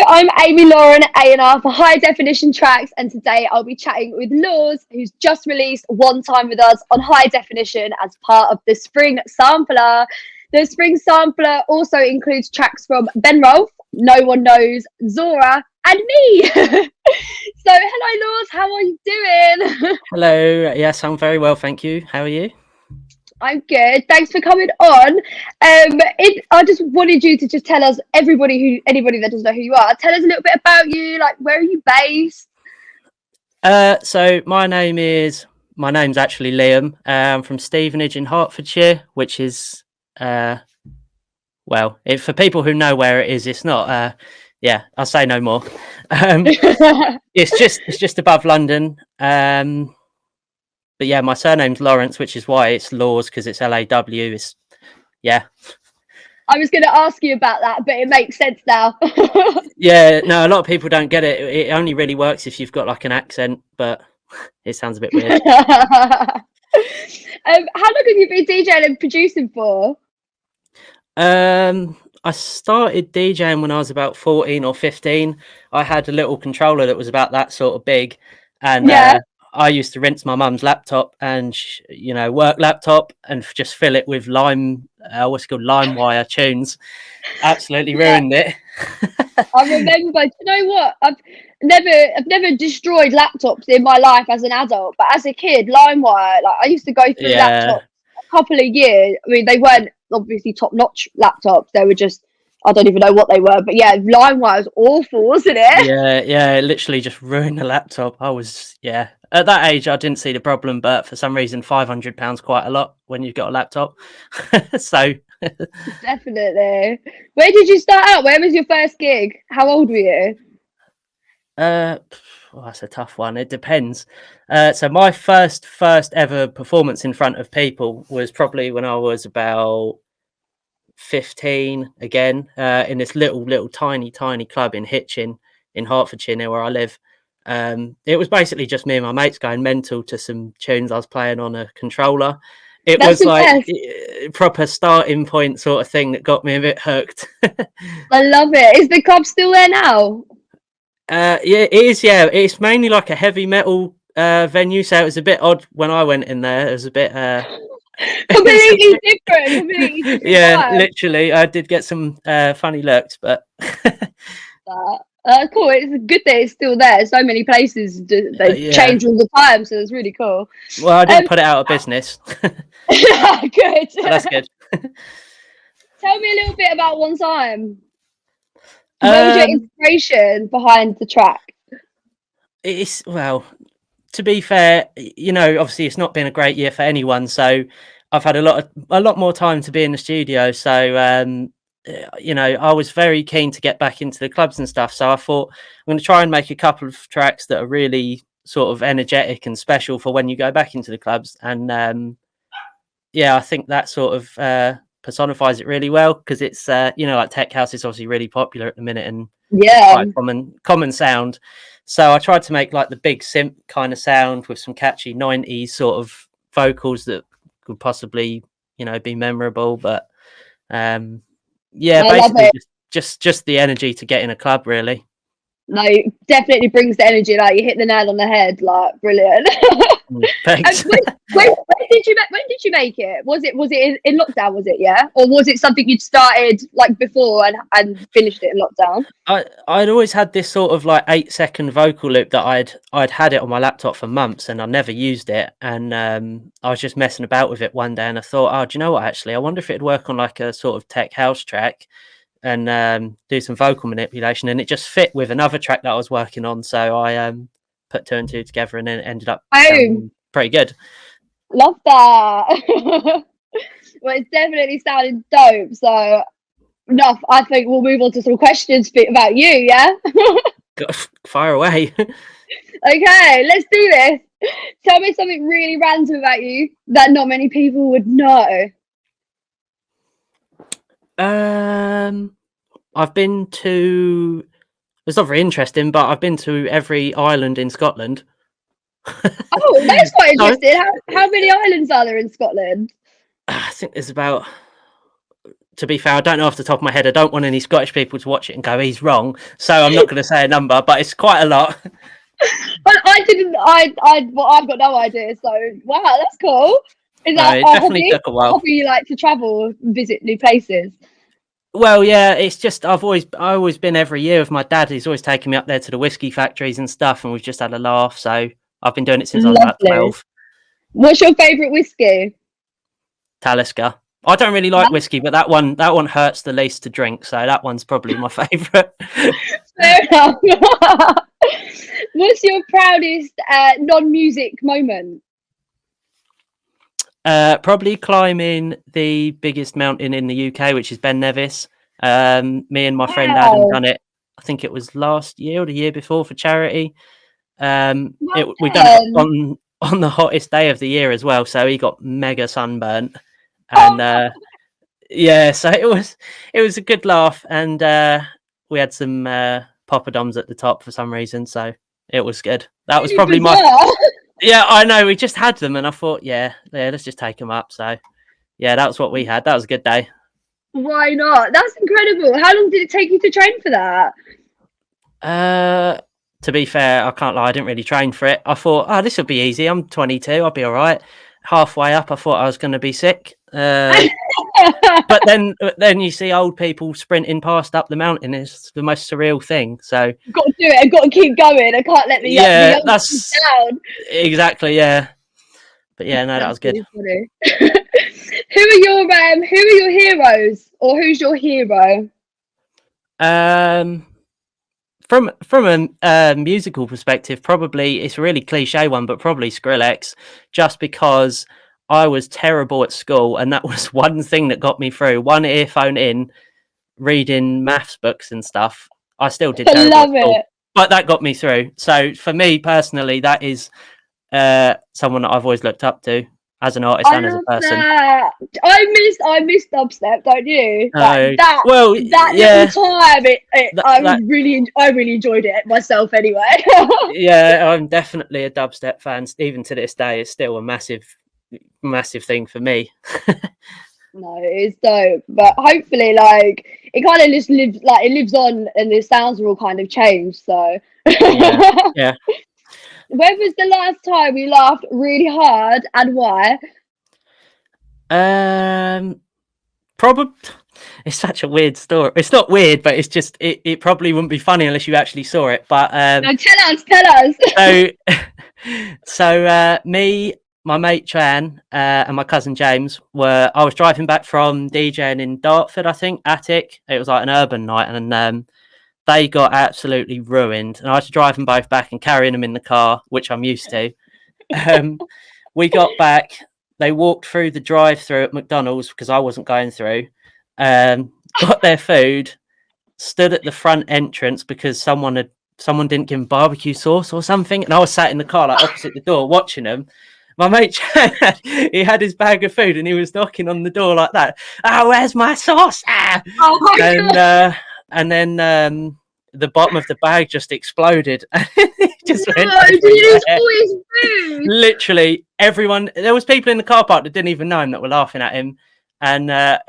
I'm Amy Lauren, A&R for High Definition Tracks, and today I'll be chatting with LAWZ, who's just released One Time with us on High Definition as part of the Spring Sampler. The Spring Sampler also includes tracks from Ben Rolfe, No One Knows, Zora, and me. So, hello LAWZ, how are you doing? Hello, yes, I'm very well, thank you. How are you? I'm good. Thanks for coming on. I just wanted you to just tell us, anybody that doesn't know who you are, tell us a little bit about you. Like, where are you based? So my name's actually Liam. I'm from Stevenage in Hertfordshire, which is for people who know where it is, it's not. I'll say no more. It's just above London. But yeah, my surname's Lawrence, which is why it's LAWZ, because it's LAW. I was going to ask you about that, but it makes sense now. Yeah, no, a lot of people don't get it. It only really works if you've got like an accent, but it sounds a bit weird. How long have you been DJing and producing for? I started DJing when I was about 14 or 15. I had a little controller that was about that sort of big, and I used to rinse my mum's laptop and work laptop and just fill it with LimeWire tunes. Absolutely ruined it. I remember. Do you know what? I've never destroyed laptops in my life as an adult, but as a kid, LimeWire. Like, I used to go through laptops a couple of years. I mean, they weren't obviously top-notch laptops. They were just, I don't even know what they were, but yeah, LimeWire was awful, wasn't it? Yeah, it literally just ruined the laptop. At that age, I didn't see the problem, but for some reason, £500 quite a lot when you've got a laptop. So definitely. Where did you start out? Where was your first gig? How old were you? That's a tough one. It depends. So my first ever performance in front of people was probably when I was about 15, again, in this little tiny club in Hitchin in Hertfordshire, near where I live. It was basically just me and my mates going mental to some tunes I was playing on a controller. Was like proper starting point sort of thing that got me a bit hooked. I love it. Is the club still there now? Yeah, it is. Yeah, it's mainly like a heavy metal venue, so it was a bit odd when I went in there. It was a bit completely different. Yeah, literally, I did get some funny looks, but cool. It's a good that it's still there. So many places they change all the time, so it's really cool. Well, I didn't put it out of business. Good. So that's good. Tell me a little bit about One Time. What was your inspiration behind the track? To be fair, obviously it's not been a great year for anyone, so I've had a lot more time to be in the studio. So I was very keen to get back into the clubs and stuff. So I thought I'm going to try and make a couple of tracks that are really sort of energetic and special for when you go back into the clubs. And I think that sort of personifies it really well, because it's like tech house is obviously really popular at the minute, and quite common sound. So I tried to make like the big synth kind of sound with some catchy 90s sort of vocals that could possibly be memorable. But basically just the energy to get in a club, really. No, definitely brings the energy. Like, you hit the nail on the head. Like, brilliant. Thanks. When did you make it? Was it in lockdown? Was it, or was it something you'd started like before and finished it in lockdown? I'd always had this sort of like 8-second vocal loop that I'd had it on my laptop for months, and I never used it. And I was just messing about with it one day, and I thought, oh, do you know what? Actually, I wonder if it'd work on like a sort of tech house track, and do some vocal manipulation. And it just fit with another track that I was working on. So I put 2 and 2 together, and then it ended up pretty good. Love that. Well, it's definitely sounding dope. So enough. I think we'll move on to some questions about you. Yeah. Fire away. Okay, let's do this. Tell me something really random about you that not many people would know. I've been to. It's not very interesting, but I've been to every island in Scotland. Oh, that's quite interesting. How many islands are there in Scotland? I think there's about to be fair, I don't know off the top of my head. I don't want any Scottish people to watch it and go, he's wrong. So I'm not going to say a number, but it's quite a lot. But I didn't. Well, I've got no idea. So wow, that's cool. Is that It a definitely hobby? took a while. Hobby you like to travel, visit new places? Well, yeah, it's just I've always been every year with my dad. He's always taking me up there to the whiskey factories and stuff, and we've just had a laugh. So I've been doing it since I was about Lovely. 12. What's your favourite whiskey? Talisker. I don't really like whiskey, but that one hurts the least to drink, so that one's probably my favourite. Fair enough. What's your proudest non-music moment? Probably climbing the biggest mountain in the UK, which is Ben Nevis. Me and my friend Adam done it. I think it was last year or the year before for charity. We done it on the hottest day of the year as well, so he got mega sunburnt. And yeah, so it was a good laugh, and we had some poppadoms at the top for some reason, so it was good. That was probably yeah, I know, we just had them, and I thought, yeah, let's just take them up. So yeah, that was what we had. That was a good day. Why not? That's incredible. How long did it take you to train for that? To be fair, I can't lie, I didn't really train for it. I thought, oh, this will be easy. I'm 22, I'll be all right. Halfway up, I thought I was going to be sick. But then you see old people sprinting past up the mountain. It's the most surreal thing. So I've got to do it. I've got to keep going. I can't let the young down. Exactly, yeah. But yeah, no, that was good. Who are your heroes, or who's your hero? From a musical perspective, probably it's a really cliche one, but probably Skrillex, just because I was terrible at school, and that was one thing that got me through. One earphone in, reading maths books and stuff. I still did terrible at school, but that got me through. So for me personally, that is someone that I've always looked up to as an artist and as a person. That. I miss dubstep, don't you? Like that little time, I really enjoyed it myself anyway. Yeah, I'm definitely a dubstep fan. Even to this day, it's still a massive thing for me. No, it's dope, but hopefully, like, it kind of just lives on, and the sounds are all kind of changed. So yeah. When was the last time you laughed really hard, and why? Probably. It's such a weird story. It's not weird, but it's just it probably wouldn't be funny unless you actually saw it. But no, tell us. So me, my mate Tran, and my cousin James I was driving back from DJing in Dartford, I think, Attic. It was like an urban night, and they got absolutely ruined, and I had to drive them both back and carrying them in the car, which I'm used to. We got back. They walked through the drive-through at McDonald's because I wasn't going through. Got their food, stood at the front entrance because someone didn't give them barbecue sauce or something, and I was sat in the car like opposite the door watching them. My mate, he had his bag of food and he was knocking on the door like that. Oh, where's my sauce? Oh my God. And then the bottom of the bag just exploded. Just went literally everyone. There was people in the car park that didn't even know him that were laughing at him. And a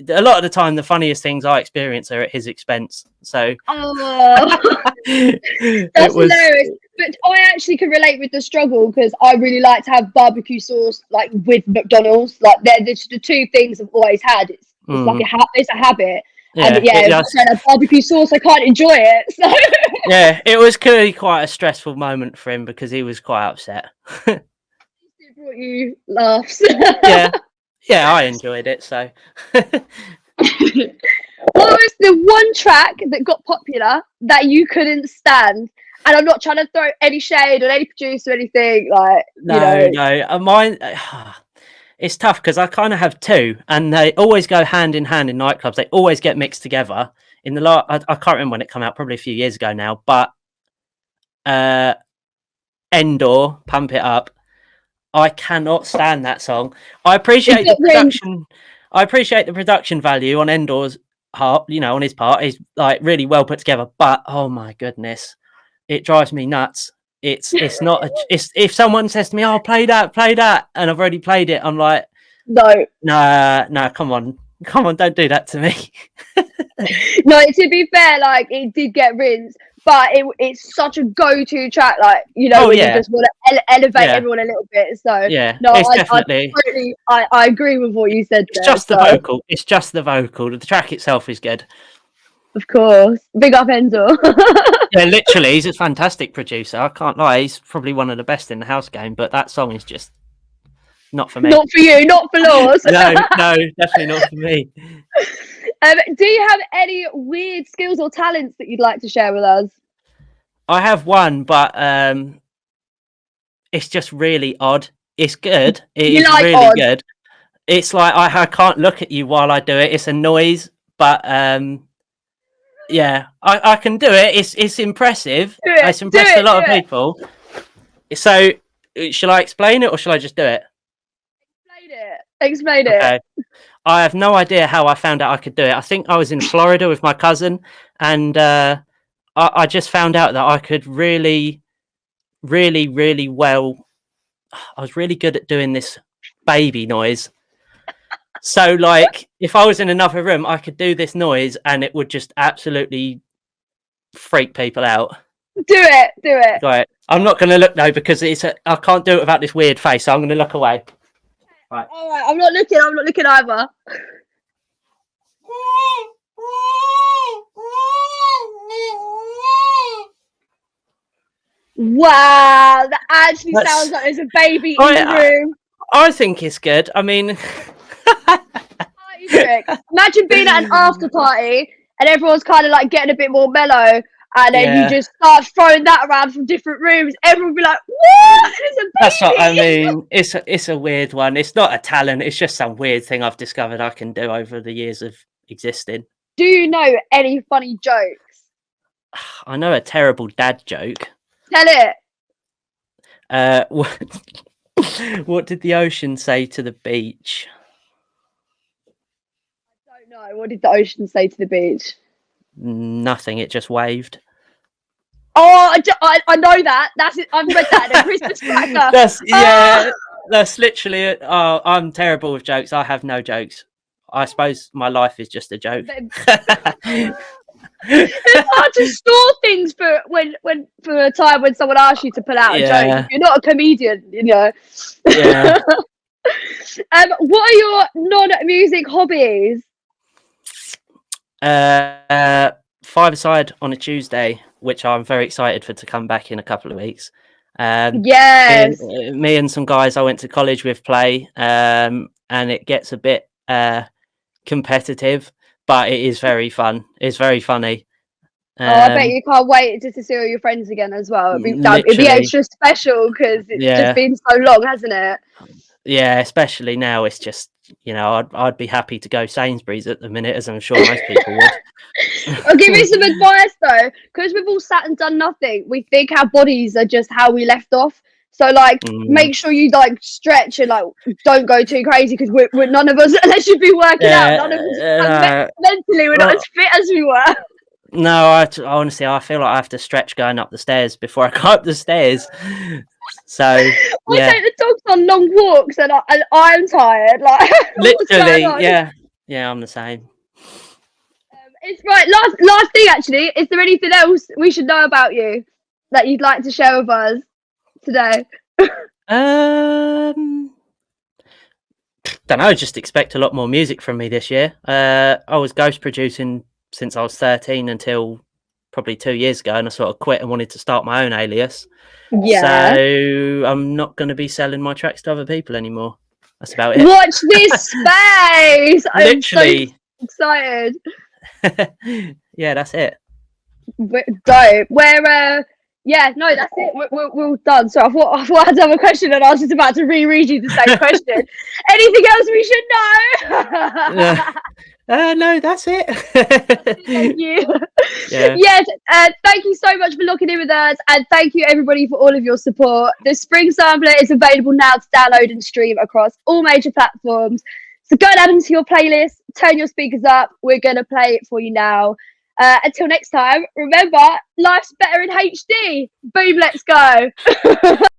lot of the time, the funniest things I experience are at his expense. So that's hilarious. But I actually can relate with the struggle because I really like to have barbecue sauce, like with McDonald's. Like they're the two things I've always had. It's like it's a habit. Yeah, and if I don't have barbecue sauce, I can't enjoy it. So. Yeah, it was clearly quite a stressful moment for him because he was quite upset. It brought you laughs. Yeah, I enjoyed it. So, what was the one track that got popular that you couldn't stand? And I'm not trying to throw any shade on any producer or anything. Like, no, mine. It's tough because I kind of have two, and they always go hand in hand in nightclubs. They always get mixed together. In the I can't remember when it came out, probably a few years ago now. But Endor, Pump It Up. I cannot stand that song. I appreciate the production. I appreciate the production value on Endor's part. On his part, he's like really well put together. But oh my goodness, it drives me nuts. It's not. If someone says to me, "Oh, play that," and I've already played it, I'm like, no, come on. Come on, don't do that to me. No, to be fair, like it did get rinsed, but it's such a go-to track, like Oh when you yeah, just want to elevate yeah, everyone a little bit. So yeah. no, It's I definitely. totally, I agree with what you said It's there. just the So vocal. It's just the vocal. The track itself is good. of course, big up Enzo. Yeah, literally, he's a fantastic producer. I can't lie. He's probably one of the best in the house game. But that song is just not for me. Not for you, not for Laws. No, definitely not for me. Do you have any weird skills or talents that you'd like to share with us? I have one, but it's just really odd. It's good. It You is like really odd? good. It's like I can't look at you while I do it. It's a noise, but yeah, I can do it. It's impressive. Do it, It's do impressed a it, lot do of it. people. So, shall I explain it or shall I just do it? Explain it. Explain it. Okay. I have no idea how I found out I could do it. I think I was in Florida with my cousin, and I just found out that I could really, really, really well. I was really good at doing this baby noise. So, like, if I was in another room, I could do this noise, and it would just absolutely freak people out. Do it. Do it. Right. I'm not going to look though because I can't do it without this weird face. So I'm going to look away. Right. All right. I'm not looking. I'm not looking either. Wow, that actually sounds like there's a baby in the room. I think it's good. I mean, Party trick. Imagine being at an after party and everyone's kind of like getting a bit more mellow, and then you just start throwing that around from different rooms. Everyone will be like, "What? There's a baby." That's what I mean. It's a weird one. It's not a talent. It's just some weird thing I've discovered I can do over the years of existing. Do you know any funny jokes? I know a terrible dad joke. Tell it. What did the ocean say to the beach? I don't know. What did the ocean say to the beach? Nothing. It just waved. Oh, I know that. That's it. I've read that in a Christmas cracker. That's literally it. Oh, I'm terrible with jokes. I have no jokes. I suppose my life is just a joke. It's hard to store things for a time when someone asks you to pull out a joke. If you're not a comedian, Yeah. What are your non-music hobbies? Five-a-side on a Tuesday, which I'm very excited for to come back in a couple of weeks. Yes. Me and some guys I went to college with play, and it gets a bit competitive, but it is very fun. It's very funny. I bet you can't wait just to see all your friends again as well. It'd be extra special because it's just been so long, hasn't it? Yeah, especially now. It's just, I'd be happy to go Sainsbury's at the minute, as I'm sure most people would. I'll give you some advice though, because we've all sat and done nothing. We think our bodies are just how we left off. So make sure you stretch and don't go too crazy, because we're none of us, unless you've been working out, none of us mentally we're not as fit as we were. No, honestly, I feel like I have to stretch going up the stairs before I go up the stairs. So I take the dogs on long walks and I'm tired. Literally, yeah, I'm the same. It's right. Last thing, actually, is there anything else we should know about you that you'd like to share with us today? Don't know. Just expect a lot more music from me this year. I was ghost producing since I was 13 until probably 2 years ago, and I sort of quit and wanted to start my own alias. Yeah. So I'm not going to be selling my tracks to other people anymore. That's about it. Watch this space. Literally. I'm so excited. Yeah, that's it. Dope. That's it. We're done. So I thought I had to have a question, and I was just about to reread you the same question. Anything else we should know? No, that's it. Thank you. Yeah. Yes, thank you so much for locking in with us, and thank you everybody for all of your support. The Spring Sampler is available now to download and stream across all major platforms. So go and add them to your playlist, turn your speakers up. We're going to play it for you now. Until next time, remember, life's better in HD. Boom, let's go.